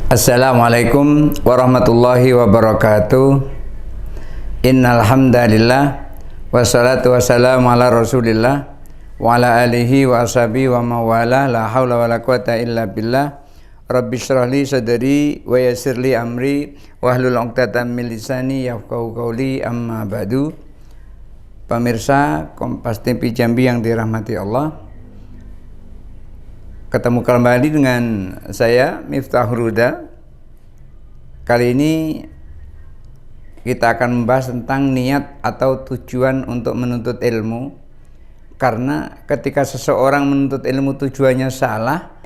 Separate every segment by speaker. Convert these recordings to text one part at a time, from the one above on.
Speaker 1: Assalamualaikum warahmatullahi wabarakatuh. Innal hamdalillah wassalatu wassalamu ala Rasulillah wa ala alihi wa ashabihi wa mawala la haula wala quwata illa billah. Rabbi shrah li sadri wa yassir li amri wahlul 'uqdatam min lisani yafqahu qawli, amma ba'du. Pemirsa Kompas TV Jambi yang dirahmati Allah, ketemu kembali dengan saya Miftahul Huda. Kali ini kita akan membahas tentang niat atau tujuan untuk menuntut ilmu. Karena ketika seseorang menuntut ilmu tujuannya salah,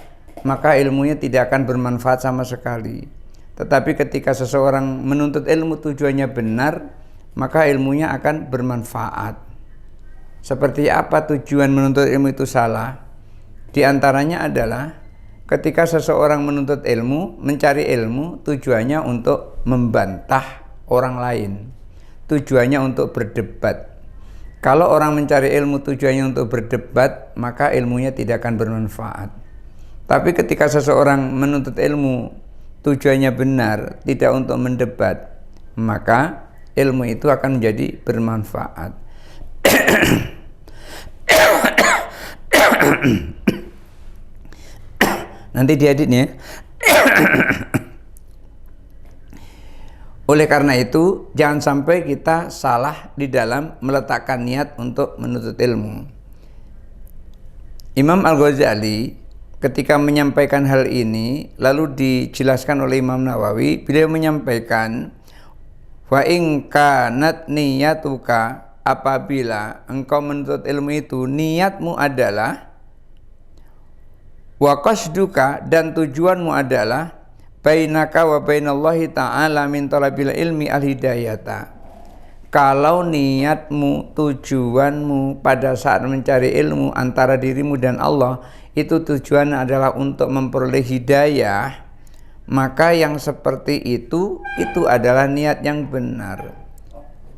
Speaker 1: maka ilmunya tidak akan bermanfaat sama sekali. Tetapi ketika seseorang menuntut ilmu tujuannya benar, maka ilmunya akan bermanfaat. Seperti apa tujuan menuntut ilmu itu salah? Di antaranya adalah ketika seseorang menuntut ilmu, mencari ilmu, tujuannya untuk membantah orang lain, tujuannya untuk berdebat. Kalau orang mencari ilmu tujuannya untuk berdebat, maka ilmunya tidak akan bermanfaat. Tapi ketika seseorang menuntut ilmu tujuannya benar, tidak untuk mendebat, maka ilmu itu akan menjadi bermanfaat. Nanti dieditnya. Oleh karena itu, jangan sampai kita salah di dalam meletakkan niat untuk menuntut ilmu. Imam Al-Ghazali ketika menyampaikan hal ini, lalu dijelaskan oleh Imam Nawawi, beliau menyampaikan, wa in kanat niyatuka, apabila engkau menuntut ilmu itu niatmu adalah wa qasduka, dan tujuanmu adalah bainaka wa bainallahi ta'ala min talabil ilmi al-hidayata. Kalau niatmu, tujuanmu pada saat mencari ilmu antara dirimu dan Allah, itu tujuan adalah untuk memperoleh hidayah, maka yang seperti itu adalah niat yang benar.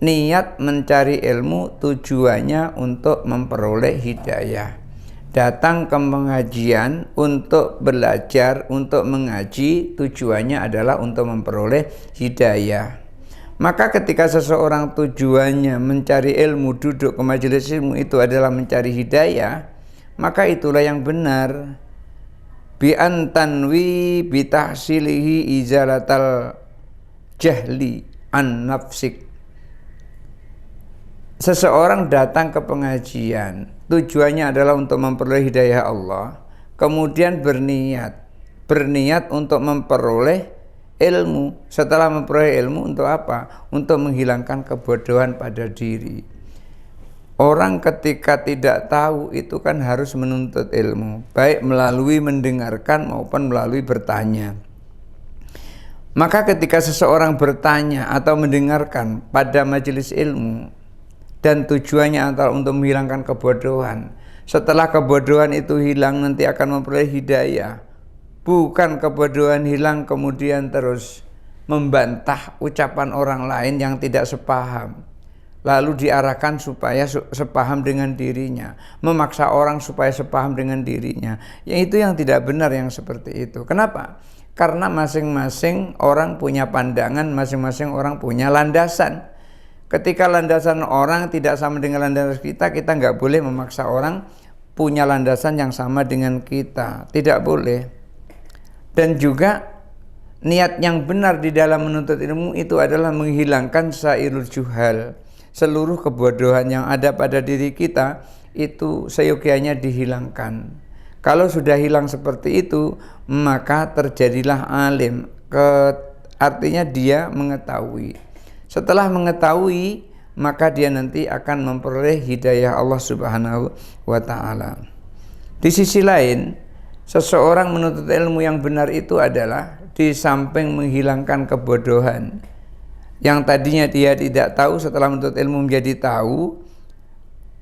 Speaker 1: Niat mencari ilmu tujuannya untuk memperoleh hidayah. Datang ke pengajian untuk belajar, untuk mengaji, tujuannya adalah untuk memperoleh hidayah. Maka ketika seseorang tujuannya mencari ilmu, duduk ke majelis ilmu itu adalah mencari hidayah, maka itulah yang benar. Bi antanwi bi tahsilihi izalatal jahli an nafsik. Seseorang datang ke pengajian, tujuannya adalah untuk memperoleh hidayah Allah, kemudian berniat untuk memperoleh ilmu. Setelah memperoleh ilmu, untuk apa? Untuk menghilangkan kebodohan pada diri. Orang ketika tidak tahu itu kan harus menuntut ilmu, baik melalui mendengarkan maupun melalui bertanya. Maka ketika seseorang bertanya atau mendengarkan pada majelis ilmu, dan tujuannya antara untuk menghilangkan kebodohan, setelah kebodohan itu hilang nanti akan memperoleh hidayah. Bukan kebodohan hilang kemudian terus membantah ucapan orang lain yang tidak sepaham, lalu diarahkan supaya sepaham dengan dirinya, memaksa orang supaya sepaham dengan dirinya. Itu yang tidak benar, yang seperti itu. Kenapa? Karena masing-masing orang punya pandangan, masing-masing orang punya landasan. Ketika landasan orang tidak sama dengan landasan kita nggak boleh memaksa orang punya landasan yang sama dengan kita. Tidak boleh. Dan juga niat yang benar di dalam menuntut ilmu itu adalah menghilangkan sairul juhal. Seluruh kebodohan yang ada pada diri kita itu seyogianya dihilangkan. Kalau sudah hilang seperti itu, maka terjadilah alim. Artinya dia mengetahui. Setelah mengetahui, maka dia nanti akan memperoleh hidayah Allah Subhanahu wa ta'ala. Di sisi lain, seseorang menuntut ilmu yang benar itu adalah di samping menghilangkan kebodohan. Yang tadinya dia tidak tahu, setelah menuntut ilmu menjadi tahu.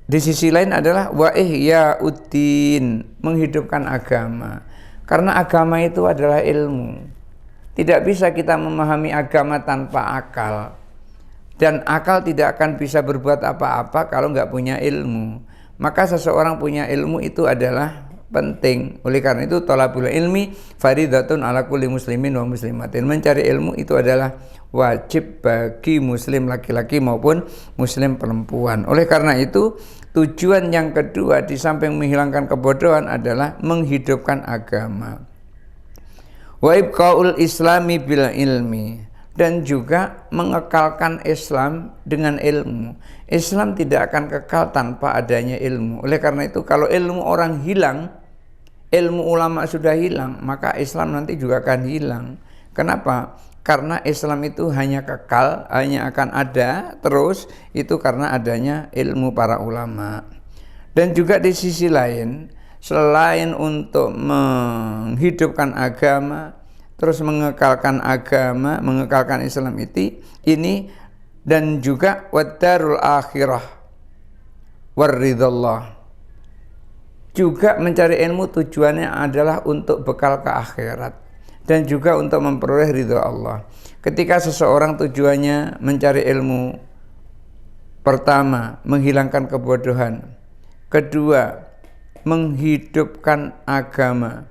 Speaker 1: Di sisi lain adalah wa ihya'uddin, menghidupkan agama. Karena agama itu adalah ilmu. Tidak bisa kita memahami agama tanpa akal. Dan akal tidak akan bisa berbuat apa-apa kalau nggak punya ilmu. Maka seseorang punya ilmu itu adalah penting. Oleh karena itu thalabul ilmi faridatun ala kulli muslimin wa muslimatin. Mencari ilmu itu adalah wajib bagi muslim laki-laki maupun muslim perempuan. Oleh karena itu tujuan yang kedua di samping menghilangkan kebodohan adalah menghidupkan agama. Wa ibqaul islami bil ilmi, dan juga mengekalkan Islam dengan ilmu. Islam tidak akan kekal tanpa adanya ilmu. Oleh karena itu kalau ilmu orang hilang, ilmu ulama sudah hilang, maka Islam nanti juga akan hilang. Kenapa? Karena Islam itu hanya kekal, hanya akan ada terus, itu karena adanya ilmu para ulama. Dan juga di sisi lain, selain untuk menghidupkan agama, terus mengekalkan agama, mengekalkan Islam ini dan juga wadarul akhirah waridallah. Juga mencari ilmu tujuannya adalah untuk bekal ke akhirat dan juga untuk memperoleh ridha Allah. Ketika seseorang tujuannya mencari ilmu, pertama menghilangkan kebodohan, kedua menghidupkan agama,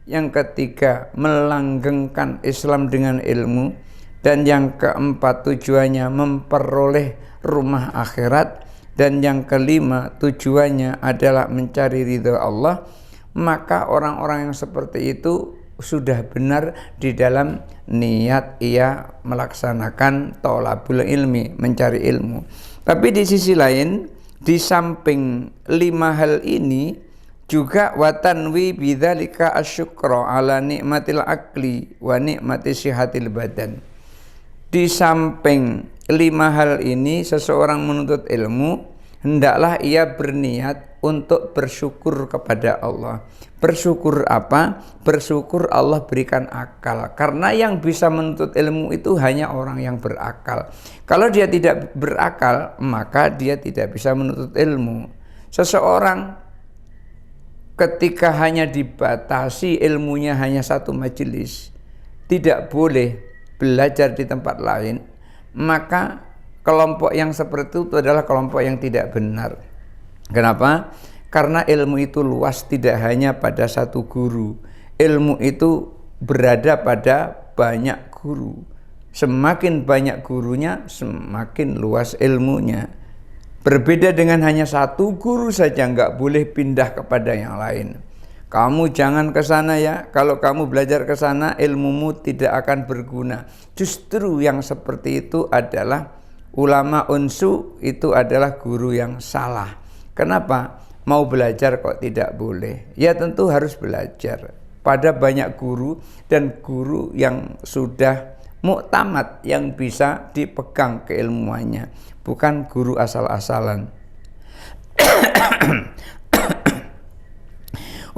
Speaker 1: yang ketiga melanggengkan Islam dengan ilmu, dan yang keempat tujuannya memperoleh rumah akhirat, dan yang kelima tujuannya adalah mencari ridha Allah, maka orang-orang yang seperti itu sudah benar di dalam niat ia melaksanakan thalabul ilmi, mencari ilmu. Tapi di sisi lain, di samping 5 hal ini juga watanwi bidzalika asyukra ala nikmatil akli wa nikmati sihatil badan. Di samping 5 hal ini seseorang menuntut ilmu, hendaklah ia berniat untuk bersyukur kepada Allah. Bersyukur apa? Bersyukur Allah berikan akal. Karena yang bisa menuntut ilmu itu hanya orang yang berakal. Kalau dia tidak berakal, maka dia tidak bisa menuntut ilmu. Seseorang ketika hanya dibatasi ilmunya hanya satu majelis, tidak boleh belajar di tempat lain, maka kelompok yang seperti itu adalah kelompok yang tidak benar. Kenapa? Karena ilmu itu luas, tidak hanya pada satu guru. Ilmu itu berada pada banyak guru. Semakin banyak gurunya, semakin luas ilmunya. Berbeda dengan hanya satu guru saja, nggak boleh pindah kepada yang lain. Kamu jangan ke sana ya, kalau kamu belajar ke sana ilmumu tidak akan berguna. Justru yang seperti itu adalah ulama unsu, itu adalah guru yang salah. Kenapa? Mau belajar kok tidak boleh? Ya tentu harus belajar pada banyak guru, dan guru yang sudah muktamad, yang bisa dipegang keilmuannya, bukan guru asal-asalan.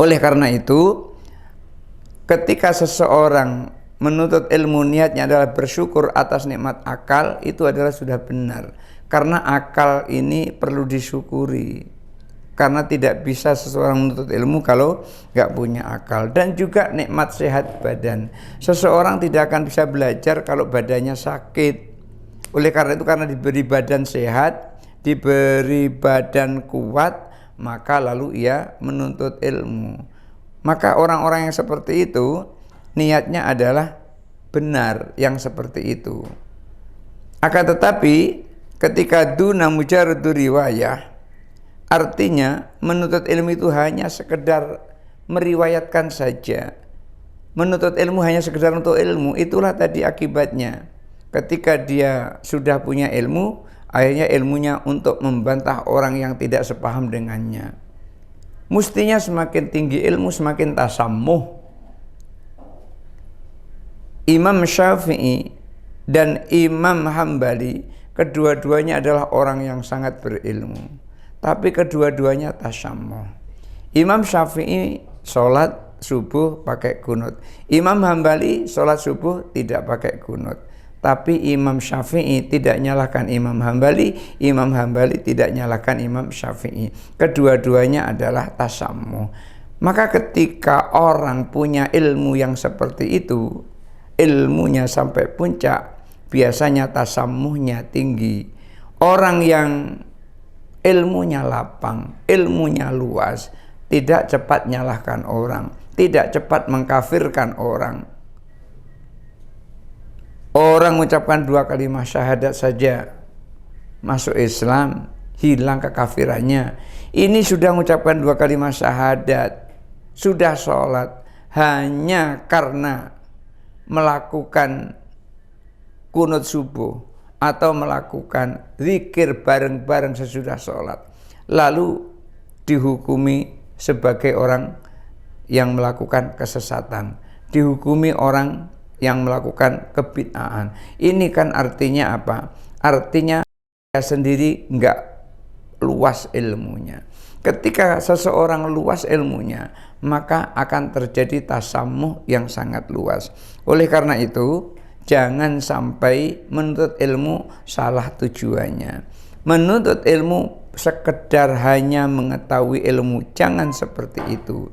Speaker 1: Oleh karena itu, ketika seseorang menuntut ilmu niatnya adalah bersyukur atas nikmat akal, itu adalah sudah benar. Karena akal ini perlu disyukuri. Karena tidak bisa seseorang menuntut ilmu kalau nggak punya akal. Dan juga nikmat sehat badan. Seseorang tidak akan bisa belajar kalau badannya sakit. Oleh karena itu, karena diberi badan sehat, diberi badan kuat, maka lalu ia menuntut ilmu. Maka orang-orang yang seperti itu niatnya adalah benar, yang seperti itu. Akan tetapi ketika duna mujarradu riwayah, artinya menuntut ilmu itu hanya sekedar meriwayatkan saja. Menuntut ilmu hanya sekedar untuk ilmu, itulah tadi akibatnya. Ketika dia sudah punya ilmu, akhirnya ilmunya untuk membantah orang yang tidak sepaham dengannya. Mestinya semakin tinggi ilmu semakin tasammuh. Imam Syafi'i dan Imam Hambali, kedua-duanya adalah orang yang sangat berilmu, tapi kedua-duanya tasammuh. Imam Syafi'i sholat subuh pakai kunut, Imam Hambali sholat subuh tidak pakai kunut. Tapi Imam Syafi'i tidak nyalahkan Imam Hambali, Imam Hambali tidak nyalahkan Imam Syafi'i. Kedua-duanya adalah tasammuh. Maka ketika orang punya ilmu yang seperti itu, ilmunya sampai puncak, biasanya tasammuhnya tinggi. Orang yang ilmunya lapang, ilmunya luas, tidak cepat nyalahkan orang, tidak cepat mengkafirkan orang. Orang mengucapkan 2 kalimat syahadat saja masuk Islam, hilang kekafirannya. Ini sudah mengucapkan 2 kalimat syahadat, sudah sholat, hanya karena melakukan kunut subuh atau melakukan zikir bareng-bareng sesudah sholat, lalu dihukumi sebagai orang yang melakukan kesesatan, dihukumi orang yang melakukan kebid'ahan. Ini kan artinya apa? Artinya dia sendiri enggak luas ilmunya. Ketika seseorang luas ilmunya, maka akan terjadi tasamuh yang sangat luas. Oleh karena itu, jangan sampai menuntut ilmu salah tujuannya. Menuntut ilmu sekedar hanya mengetahui ilmu, jangan seperti itu.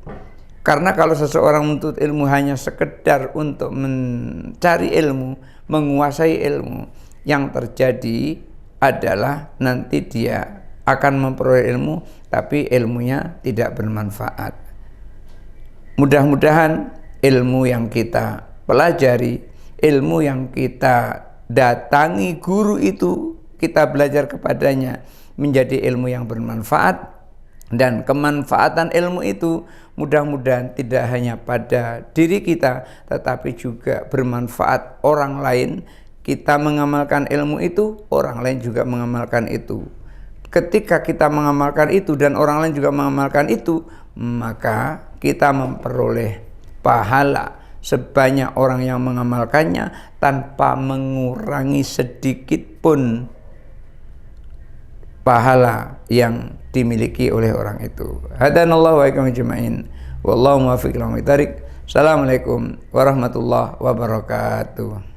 Speaker 1: Karena kalau seseorang menuntut ilmu hanya sekedar untuk mencari ilmu, menguasai ilmu, yang terjadi adalah nanti dia akan memperoleh ilmu, tapi ilmunya tidak bermanfaat. Mudah-mudahan ilmu yang kita pelajari, ilmu yang kita datangi guru itu, kita belajar kepadanya, menjadi ilmu yang bermanfaat. Dan kemanfaatan ilmu itu mudah-mudahan tidak hanya pada diri kita, tetapi juga bermanfaat orang lain. Kita mengamalkan ilmu itu, orang lain juga mengamalkan itu. Ketika kita mengamalkan itu dan orang lain juga mengamalkan itu, maka kita memperoleh pahala sebanyak orang yang mengamalkannya tanpa mengurangi sedikit pun pahala yang dimiliki oleh orang itu. Hadanallahu wa iyyakum ajma'in. Wallahu muwaffiq ila aqwamit thoriq. Assalamualaikum warahmatullahi wabarakatuh.